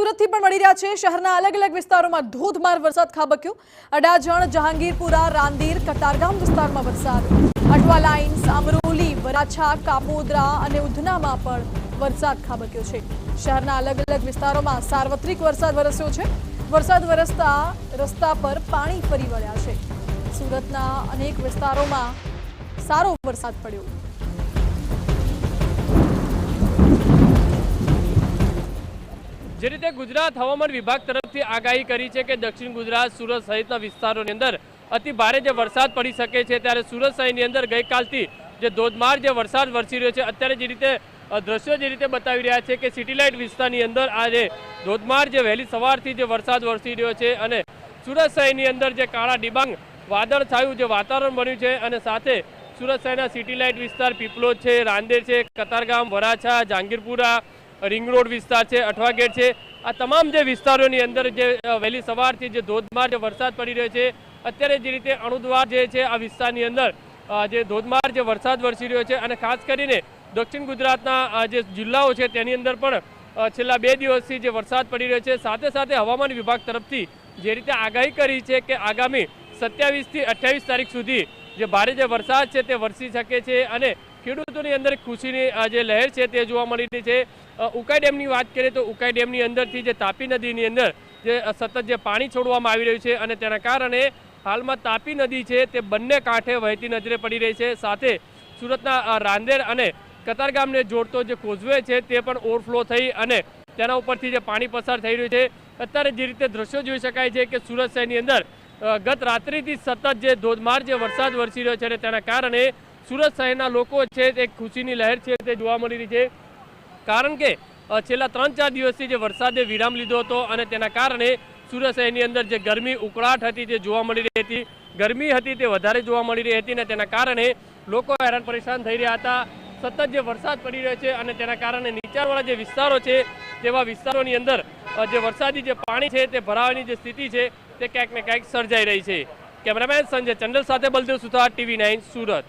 સુરતથી પણ મળી રહ્યા છે। શહેરના અલગ અલગ વિસ્તારોમાં ધોધમાર વરસાદ ખાબક્યો। અડાજણ, જહાંગીરપુરા, રાંદેર, કતારગામ વિસ્તારમાં વરસાદ। અટવા લાઇન્સ, અમરોલી, વરાછા, કાપોદ્રા અને ઉધનામાં પણ વરસાદ ખાબક્યો છે। શહેરના અલગ અલગ વિસ્તારોમાં સાર્વત્રિક વરસાદ વરસ્યો છે। વરસાદ વરસતા રસ્તા પર પાણી ફરી વળ્યા છે। સુરતના અનેક વિસ્તારોમાં સારો વરસાદ પડ્યો। જે રીતે ગુજરાત હવામાન વિભાગ તરફથી આગાહી કરી છે કે દક્ષિણ ગુજરાત, સુરત સહિતના વિસ્તારોની અંદર અતિ ભારે જે વરસાદ પડી શકે છે, ત્યારે સુરત શહેરની અંદર ગઈકાલથી જે ધોધમાર જે વરસાદ વરસી રહ્યો છે, અત્યારે જે રીતે દ્રશ્યો જે રીતે બતાવી રહ્યા છે કે સિટી લાઇટ વિસ્તારની અંદર આ જે ધોધમાર જે વહેલી સવારથી જે વરસાદ વરસી રહ્યો છે અને સુરત શહેરની અંદર જે કાળા ડિબાંગ વાદળ છાયું જે વાતાવરણ બન્યું છે અને સાથે સુરત શહેરના સિટી લાઇટ વિસ્તાર, પીપલોદ છે, રાંદેર છે, કતારગામ, વરાછા, જહાંગીરપુરા, રિંગ રોડ વિસ્તાર છે, અઠવા ગેટ છે, આ તમામ જે વિસ્તારોની અંદર જે વહેલી સવારથી જે ધોધમાર જે વરસાદ પડી રહ્યો છે, અત્યારે જે રીતે અણુદ્વાર જે છે આ વિસ્તારની અંદર જે ધોધમાર જે વરસાદ વરસી રહ્યો છે અને ખાસ કરીને દક્ષિણ ગુજરાતના જે જિલ્લાઓ છે તેની અંદર પણ છેલ્લા 2 દિવસથી જે વરસાદ પડી રહ્યો છે, સાથે સાથે હવામાન વિભાગ તરફથી જે રીતે આગાહી કરી છે કે આગામી 27 થી 28 તારીખ સુધી જે ભારે જે વરસાદ છે તે વરસી શકે છે અને ખેડૂતોની અંદર ખુશીની જે લહેર છે તે જોવા મળી રહી છે। ઉકાઈ ડેમની વાત કરીએ તો ઉકાઈ ડેમની અંદરથી જે તાપી નદીની અંદર જે સતત જે પાણી છોડવામાં આવી રહ્યું છે અને તેના કારણે હાલમાં તાપી નદી છે તે બંને કાંઠે વહેતી નજરે પડી રહી છે। સાથે સુરતના રાંદેર અને કતારગામને જોડતો જે કોઝવે છે તે પણ ઓવરફ્લો થઈ અને તેના ઉપરથી જે પાણી પસાર થઈ રહ્યું છે। અત્યારે જે રીતે દ્રશ્યો જોઈ શકાય છે કે સુરત શહેરની અંદર ગત રાત્રિથી સતત જે ધોધમાર જે વરસાદ વરસી રહ્યો છે અને તેના કારણે સુરત શહેરના લોકો છે તે ખુશીની લહેર છે તે જોવા મળી રહી છે, કારણ કે છેલ્લા 3-4 દિવસથી જે વરસાદે વિરામ લીધો હતો અને તેના કારણે સુરત શહેરની અંદર જે ગરમી ઉકળાટ હતી તે જોવા મળી રહી હતી, ગરમી હતી તે વધારે જોવા મળી રહી હતી અને તેના કારણે લોકો હેરાન પરેશાન થઈ રહ્યા હતા। સતત જે વરસાદ પડી રહ્યો છે અને તેના કારણે નીચાણવાળા જે વિસ્તારો છે તેવા વિસ્તારોની અંદર જે વરસાદી જે પાણી છે તે ભરાવાની જે સ્થિતિ છે તે ક્યાંક ને ક્યાંક સર્જાઈ રહી છે। કેમેરામેન સંજય ચંડલ સાથે બલદેવ સુથાર, TV9 સુરત।